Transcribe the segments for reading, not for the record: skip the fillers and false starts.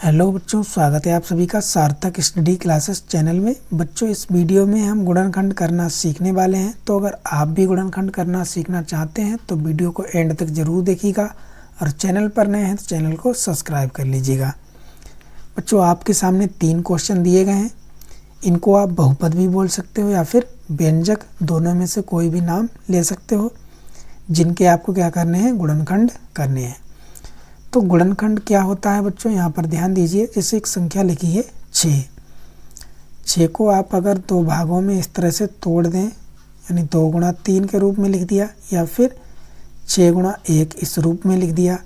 Hello बच्चों, स्वागत है आप सभी का सार्थक स्टडी क्लासेस चैनल में। बच्चों, इस वीडियो में हम गुणनखंड करना सीखने वाले हैं। तो अगर आप भी गुणनखंड करना सीखना चाहते हैं तो वीडियो को एंड तक ज़रूर देखिएगा और चैनल पर नए हैं तो चैनल को सब्सक्राइब कर लीजिएगा। बच्चों, आपके सामने 3 क्वेश्चन दिए गए हैं। इनको आप बहुपद भी बोल सकते हो या फिर व्यंजक, दोनों में से कोई भी नाम ले सकते हो, जिनके आपको क्या करने हैं, गुणनखंड करने हैं। तो गुणनखंड क्या होता है बच्चों, यहाँ पर ध्यान दीजिए। जैसे एक संख्या लिखी है 6। 6 को आप अगर 2 भागों में इस तरह से तोड़ दें, यानी 2 गुणा 3 के रूप में लिख दिया या फिर 6 गुणा 1 इस रूप में लिख दिया,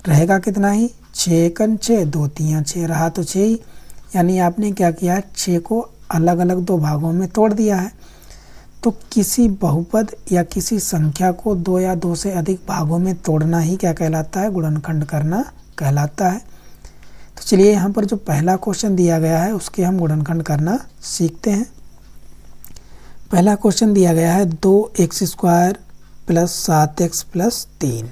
रहेगा कितना ही, 6 एकन 6, 2 तियाँ 6, रहा तो 6 ही। यानी आपने क्या किया है, 6 को अलग अलग 2 भागों में तोड़ दिया है। तो किसी बहुपद या किसी संख्या को 2 या 2 से अधिक भागों में तोड़ना ही क्या कहलाता है, गुणनखंड करना कहलाता है। तो चलिए यहाँ पर जो पहला क्वेश्चन दिया गया है उसके हम गुणनखंड करना सीखते हैं। पहला क्वेश्चन दिया गया है 2x² + 7x + 3।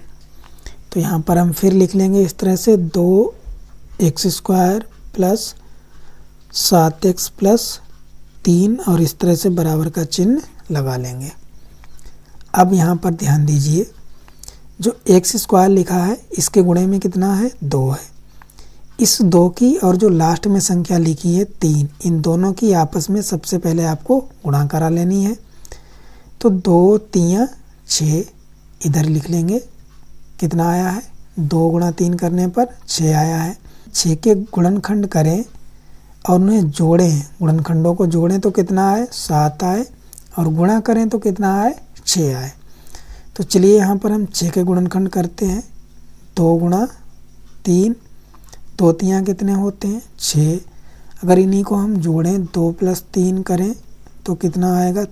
तो यहाँ पर हम फिर लिख लेंगे इस तरह से 2x² + 7x + 3 और इस तरह से बराबर का चिन्ह लगा लेंगे। अब यहाँ पर ध्यान दीजिए, जो x² लिखा है इसके गुणे में कितना है, 2 है। इस 2 की और जो लास्ट में संख्या लिखी है 3, इन दोनों की आपस में सबसे पहले आपको गुणा करा लेनी है। तो 2 तियाँ 6 इधर लिख लेंगे, कितना आया है, 2 गुणा 3 करने पर 6 आया है। 6 के गुणनखंड करें और उन्हें जोड़ें, गुणनखंडों को जोड़ें तो कितना आए, 7 आए, और गुणा करें तो कितना आए, 6 आए। तो चलिए यहाँ पर हम 6 के गुणनखंड करते हैं। 2 गुणा 3, 2 तियाँ कितने होते हैं, 6। अगर इन्हीं को हम जोड़ें, 2 + 3 करें तो कितना आएगा,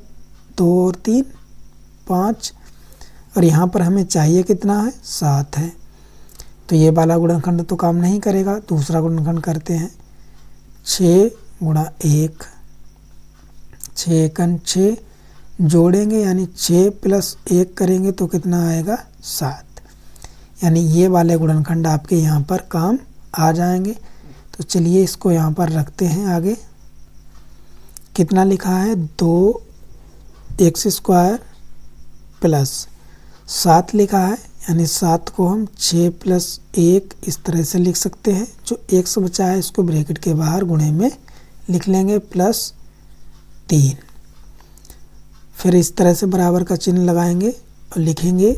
2 और 3 5, और यहाँ पर हमें चाहिए कितना है, 7 है। तो ये वाला गुणनखंड तो काम नहीं करेगा। दूसरा गुणनखंड करते हैं, 6 गुणा 1, 6 एकन 6, जोड़ेंगे यानी 6 + 1 करेंगे तो कितना आएगा, 7। यानी ये वाले गुणनखंड आपके यहाँ पर काम आ जाएंगे। तो चलिए इसको यहाँ पर रखते हैं आगे। कितना लिखा है, 2x² + 7 लिखा है, यानी 7 को हम 6 + 1 इस तरह से लिख सकते हैं। जो x बचा है इसको ब्रैकेट के बाहर गुणे में लिख लेंगे, +3। फिर इस तरह से बराबर का चिन्ह लगाएंगे और लिखेंगे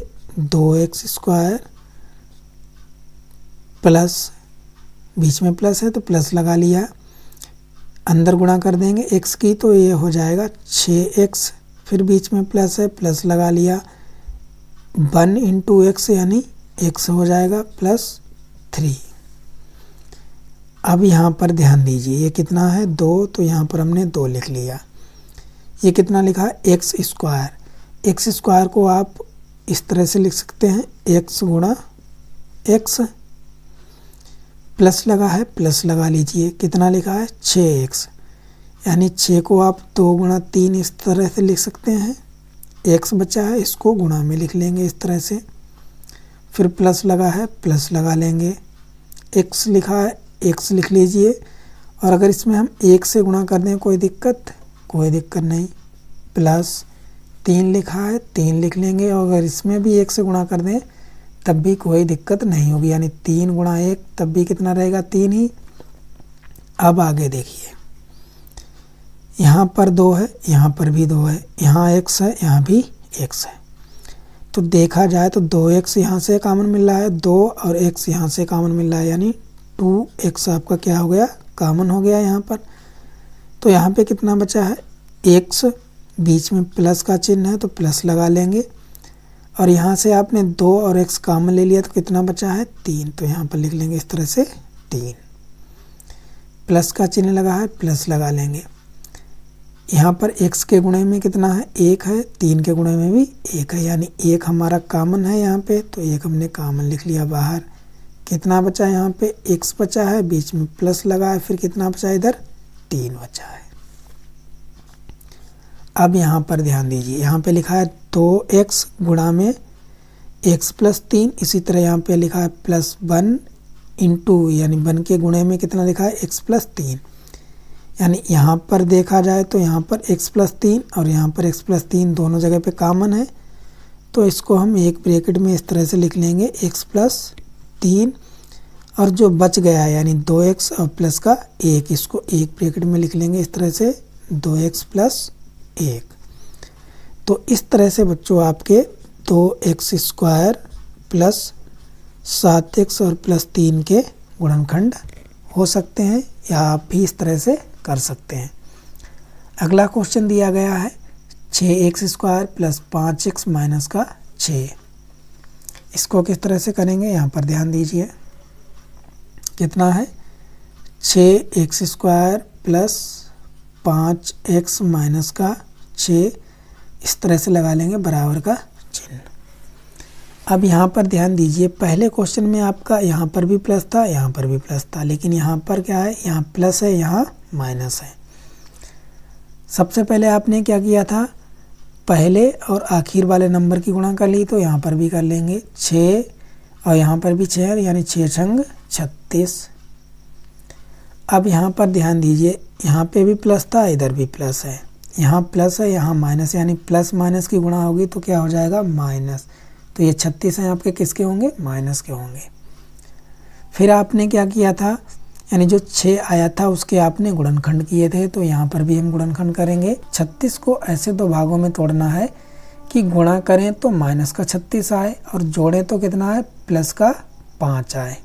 2x² प्लस, बीच में प्लस है तो प्लस लगा लिया, अंदर गुणा कर देंगे x की तो ये हो जाएगा 6x, फिर बीच में प्लस है, प्लस लगा लिया, 1 × x यानी x हो जाएगा +3। अब यहाँ पर ध्यान दीजिए, ये कितना है, 2, तो यहाँ पर हमने 2 लिख लिया। ये कितना लिखा है, x²। x² को आप इस तरह से लिख सकते हैं, x गुणा x, प्लस लगा है, प्लस लगा लीजिए, कितना लिखा है, 6x। यानी 6 को आप 2 गुणा 3 इस तरह से लिख सकते हैं, x बचा है इसको गुणा में लिख लेंगे इस तरह से, फिर प्लस लगा है, प्लस लगा लेंगे, x लिखा है, x लिख लीजिए। और अगर इसमें हम 1 से गुणा कर दें कोई दिक्कत नहीं, +3 लिखा है, 3 लिख लेंगे। और अगर इसमें भी 1 से गुणा कर दें तब भी कोई दिक्कत नहीं होगी, यानी 3 गुणा 1 तब भी कितना रहेगा, 3 ही। अब आगे देखिए, यहाँ पर 2 है, यहाँ पर भी 2 है, यहाँ x है, यहाँ भी x है। तो देखा जाए तो 2x यहाँ से कॉमन मिल रहा है, 2 और x यहाँ से कॉमन मिल रहा है, यानी 2x आपका क्या हो गया, कॉमन हो गया यहाँ पर। तो यहाँ पे कितना बचा है, x, बीच में प्लस का चिन्ह है तो प्लस लगा लेंगे, और यहाँ से आपने 2 और x कॉमन ले लिया तो कितना बचा है, 3। तो यहाँ पर लिख लेंगे इस तरह से 3, प्लस का चिन्ह लगा है, प्लस लगा लेंगे। यहाँ पर x के गुणे में कितना है, 1 है, 3 के गुणे में भी 1 है, यानी 1 हमारा कॉमन है यहाँ पे, तो 1 हमने कॉमन लिख लिया बाहर। कितना बचा है, यहाँ पे x बचा है, बीच में प्लस लगा है, फिर कितना बचा है, इधर 3 बचा है। अब यहाँ पर ध्यान दीजिए, यहाँ पे लिखा है 2x गुणा में x + 3, इसी तरह यहाँ पे लिखा है +1 इंटू यानी बन के गुणे में कितना लिखा है x प्लस 3, यानी यहाँ पर देखा जाए तो यहाँ पर x प्लस 3 और यहाँ पर x प्लस 3 दोनों जगह पे कॉमन है, तो इसको हम एक ब्रैकेट में इस तरह से लिख लेंगे x प्लस 3, और जो बच गया है यानी 2x और प्लस का 1, इसको एक ब्रैकेट में लिख लेंगे इस तरह से 2x प्लस 1। तो इस तरह से बच्चों आपके 2x स्क्वायर प्लस 7x और प्लस 3 के गुणनखंड हो सकते हैं, या आप भी इस तरह से कर सकते हैं। अगला क्वेश्चन दिया गया है 6x square plus 5x minus का 6। इसको किस तरह से करेंगे यहाँ पर ध्यान दीजिए। कितना है 6x square plus 5x minus का 6, इस तरह से लगा लेंगे बराबर का चिन्ह। अब यहाँ पर ध्यान दीजिए, पहले क्वेश्चन में आपका यहाँ पर भी प्लस था, यहाँ पर भी प्लस था, लेकिन यहाँ पर क्या है, यहाँ प्लस है, यहाँ माइनस है। सबसे पहले आपने क्या किया था, पहले और आखिर वाले नंबर की गुणा कर ली, तो यहाँ पर भी कर लेंगे 6 और यहाँ पर भी 6, यानी 6 छंग 36। अब यहाँ पर ध्यान दीजिए, यहाँ पे भी प्लस था, इधर भी प्लस है, यहाँ प्लस है, यहाँ माइनस, यानी प्लस माइनस की गुणा होगी तो क्या हो जाएगा माइनस। तो ये 36 हैं आपके किसके होंगे, माइनस के होंगे। फिर आपने क्या किया था, यानी जो 6 आया था उसके आपने गुणनखंड किए थे, तो यहाँ पर भी हम गुणनखंड करेंगे। 36 को ऐसे दो भागों में तोड़ना है कि गुणा करें तो माइनस का 36 आए और जोड़ें तो कितना है, प्लस का 5 आए।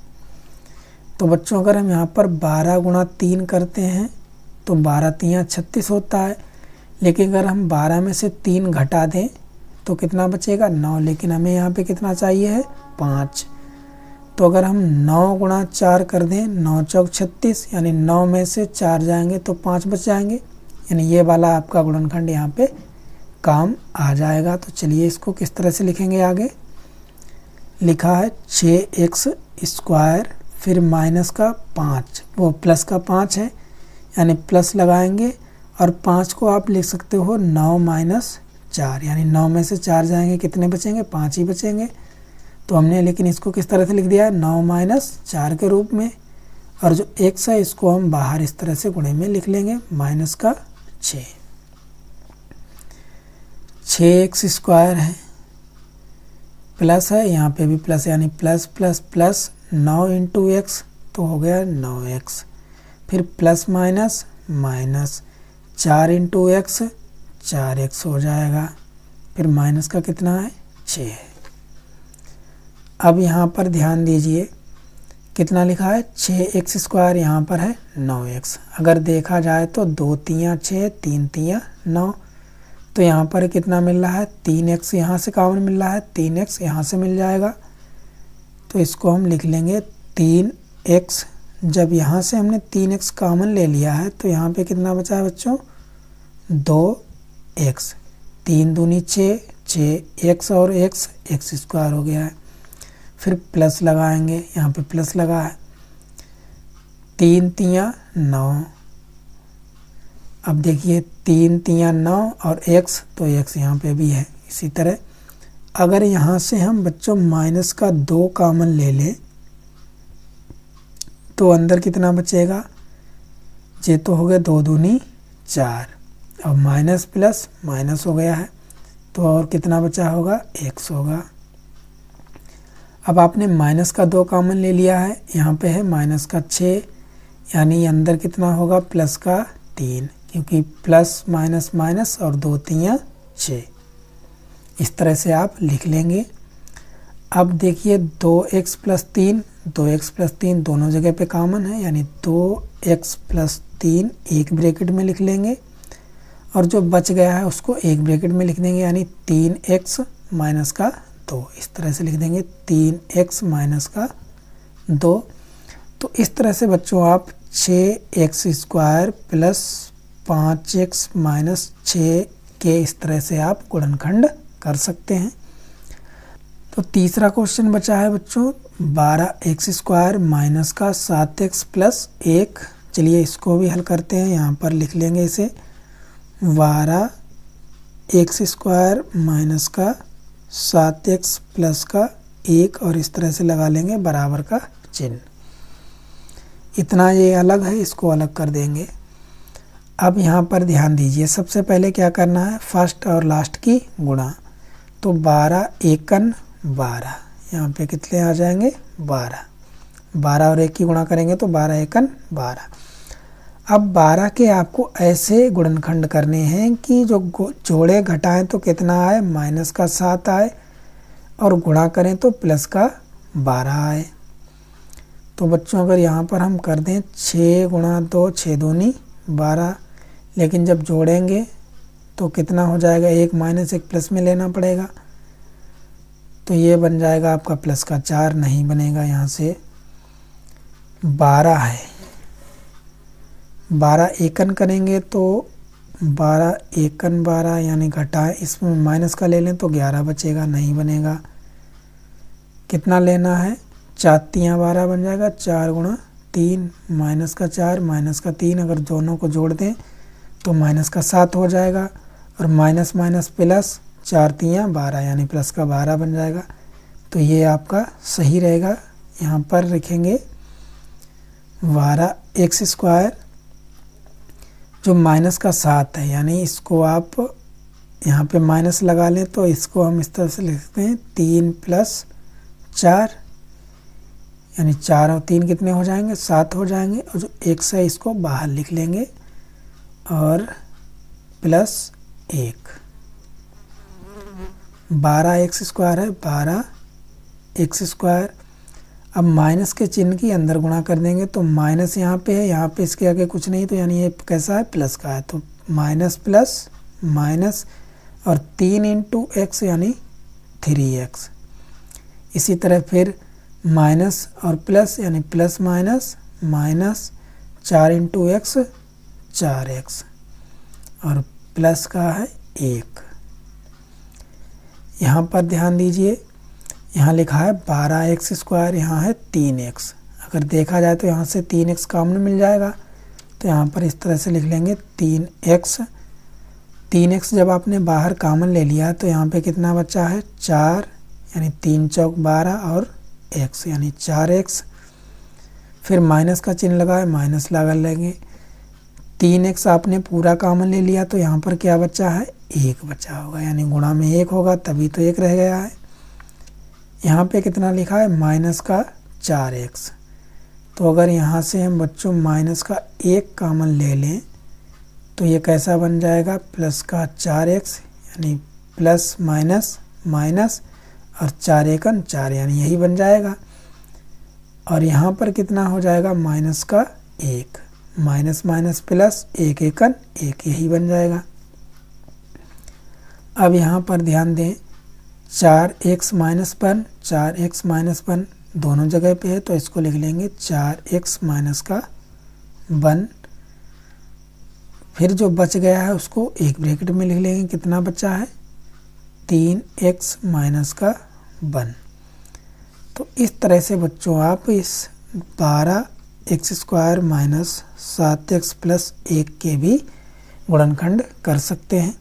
तो बच्चों अगर हम यहाँ पर 12 गुणा 3 करते हैं तो 12 3 36 होता है, लेकिन अगर हम 12 में से 3 घटा दें तो कितना बचेगा 9, लेकिन हमें यहाँ पे कितना चाहिए है 5। तो अगर हम 9 गुणा 4 कर दें, 9 चौक 36, यानी 9 में से 4 जाएंगे तो 5 बच जाएंगे, यानी ये वाला आपका गुणनखंड यहाँ पे काम आ जाएगा। तो चलिए इसको किस तरह से लिखेंगे, आगे लिखा है 6x स्क्वायर फिर माइनस का 5, वो प्लस का 5 है, यानी प्लस लगाएंगे और 5 को आप लिख सकते हो 9 माइनस 4, यानी 9 में से 4 जाएंगे कितने बचेंगे, 5 ही बचेंगे। तो हमने लेकिन इसको किस तरह से लिख दिया है, 9 माइनस 4 के रूप में, और जो x है इसको हम बाहर इस तरह से गुणे में लिख लेंगे माइनस का 6। 6x स्क्वायर है, प्लस है, यहाँ पे भी प्लस, यानी plus plus plus 9 into x, तो हो गया 9x, फिर plus minus minus 4 into x, 4x हो जाएगा, फिर माइनस का कितना है 6 है। अब यहाँ पर ध्यान दीजिए कितना लिखा है 6x स्क्वायर, यहाँ पर है 9x। अगर देखा जाए तो 2 3 6, 3 3 9, तो यहाँ पर कितना मिल रहा है 3x, यहाँ से कॉमन मिल रहा है 3x यहाँ से मिल जाएगा, तो इसको हम लिख लेंगे 3x। जब यहाँ से हमने 3x कॉमन ले लिया है तो यहाँ पे कितना बचा है बच्चों 2x, 3 दूनी 6, 6x और x स्क्वायर हो गया है। फिर प्लस लगाएंगे, यहाँ पे प्लस लगा है, 3 3 9। अब देखिए 3 3 9 और x, तो x यहाँ पे भी है। इसी तरह अगर यहाँ से हम बच्चों माइनस का 2 कॉमन ले लें तो अंदर कितना बचेगा, ये तो हो गया 2 दूनी 4, अब माइनस प्लस माइनस हो गया है, तो और कितना बचा होगा x होगा। अब आपने माइनस का 2 कॉमन ले लिया है, यहाँ पे है माइनस का 6, यानी अंदर कितना होगा प्लस का 3, क्योंकि प्लस माइनस माइनस और 2 3 6, इस तरह से आप लिख लेंगे। अब देखिए 2x प्लस 3, 2x प्लस 3 दोनों जगह पे कॉमन है, यानी 2x प्लस 3 एक ब्रैकेट में लिख लेंगे, और जो बच गया है उसको एक ब्रैकेट में लिख देंगे, यानी 3x माइनस का 2, इस तरह से लिख देंगे 3x माइनस का 2। तो इस तरह से बच्चों आप 6x square plus 5x minus 6 के इस तरह से आप गुणनखंड कर सकते हैं। तो तीसरा क्वेश्चन बचा है बच्चों 12x स्क्वायर माइनस का 7x प्लस 1। चलिए इसको भी हल करते हैं, यहाँ पर लिख लेंगे इसे 12x स्क्वायर माइनस का 7x प्लस का 1, और इस तरह से लगा लेंगे बराबर का चिन्ह। इतना ये अलग है, इसको अलग कर देंगे। अब यहाँ पर ध्यान दीजिए, सबसे पहले क्या करना है, फर्स्ट और लास्ट की गुणा। तो 12 एकन 12, यहाँ पे कितने आ जाएंगे 12। 12 और 1 की गुणा करेंगे तो 12 एकन 12। अब 12 के आपको ऐसे गुणनखंड करने हैं कि जो जोड़े घटाएं तो कितना आए, -7 आए, और गुणा करें तो +12 आए। तो बच्चों अगर यहाँ पर हम कर दें 6 गुणा 2, 6 दूनी 12, लेकिन जब जोड़ेंगे तो कितना हो जाएगा, 1 - 1 प्लस में लेना पड़ेगा, तो ये बन जाएगा आपका +4 नहीं बनेगा। यहाँ से 12 है, 12 एकन करेंगे तो 12 एकन 12 यानी घटाएं, इसमें माइनस का ले लें तो 11 बचेगा, नहीं बनेगा। कितना लेना है, 4 × 3 = 12 बन जाएगा, 4 × 3 -4 -3, अगर दोनों को जोड़ दें तो -7 हो जाएगा, और माइनस माइनस प्लस, 4 × 3 = 12 यानी +12 बन जाएगा। तो ये आपका सही रहेगा। यहाँ पर लिखेंगे 12x², जो -7 है, यानी इसको आप यहाँ पे माइनस लगा लें तो इसको हम इस तरह से लिखते हैं 3 + 4, यानी 4 और 3 कितने हो जाएंगे, 7 हो जाएंगे, और जो x है इसको बाहर लिख लेंगे, और +1। 12x² है, 12x²। अब माइनस के चिन्ह की अंदर गुणा कर देंगे तो माइनस यहाँ पे है, यहाँ पे इसके आगे कुछ नहीं, तो यानी ये कैसा है, प्लस का है, तो माइनस प्लस माइनस, और 3 × x यानी 3x। इसी तरह फिर माइनस और प्लस यानी plus minus minus, 4 × x 4x, और प्लस का है 1। यहाँ पर ध्यान दीजिए, यहाँ लिखा है 12x², यहाँ है 3x। अगर देखा जाए तो यहाँ से 3x कॉमन मिल जाएगा, तो यहाँ पर इस तरह से लिख लेंगे 3x। 3x जब आपने बाहर कॉमन ले लिया तो यहाँ पे कितना बचा है, 4, यानी 3 × 4 = 12, और x यानी 4x। फिर माइनस का चिन्ह लगा है, माइनस लगा लेंगे। 3x आपने पूरा कॉमन ले लिया तो यहाँ पर क्या बचा है, 1 बचा होगा, यानी गुणा में 1 होगा, तभी तो 1 रह गया है। यहाँ पे कितना लिखा है, -4x। तो अगर यहाँ से हम बच्चों माइनस का 1 कॉमन ले लें तो ये कैसा बन जाएगा, +4x, यानी प्लस माइनस माइनस, और 4 × 1 = 4, यानी यही बन जाएगा। और यहाँ पर कितना हो जाएगा, -1, माइनस माइनस प्लस, 1 × 1 = 1, यही बन जाएगा। अब यहाँ पर ध्यान दें, 4x - 1, 4x - 1 दोनों जगह पे है, तो इसको लिख लेंगे 4x - 1। फिर जो बच गया है उसको एक ब्रैकेट में लिख लेंगे, कितना बचा है, 3x - 1। तो इस तरह से बच्चों आप इस 12x² - 7x + 1 के भी गुणनखंड कर सकते हैं।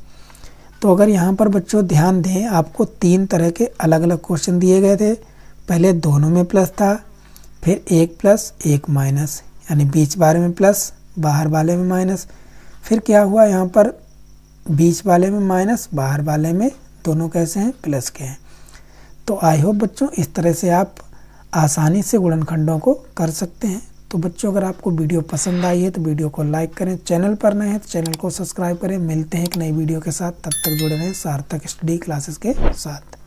तो अगर यहाँ पर बच्चों ध्यान दें, आपको 3 तरह के अलग अलग क्वेश्चन दिए गए थे। पहले दोनों में प्लस था, फिर 1 + 1 माइनस, यानी बीच वाले में प्लस, बाहर वाले में माइनस। फिर क्या हुआ, यहाँ पर बीच वाले में माइनस, बाहर वाले में दोनों कैसे हैं, प्लस के हैं। तो आई होप बच्चों इस तरह से आप आसानी से गुणनखंडों को कर सकते हैं। तो बच्चों अगर आपको वीडियो पसंद आई है तो वीडियो को लाइक करें, चैनल पर नए हैं तो चैनल को सब्सक्राइब करें। मिलते हैं एक नई वीडियो के साथ, तब तक जुड़े रहें सार्थक स्टडी क्लासेस के साथ।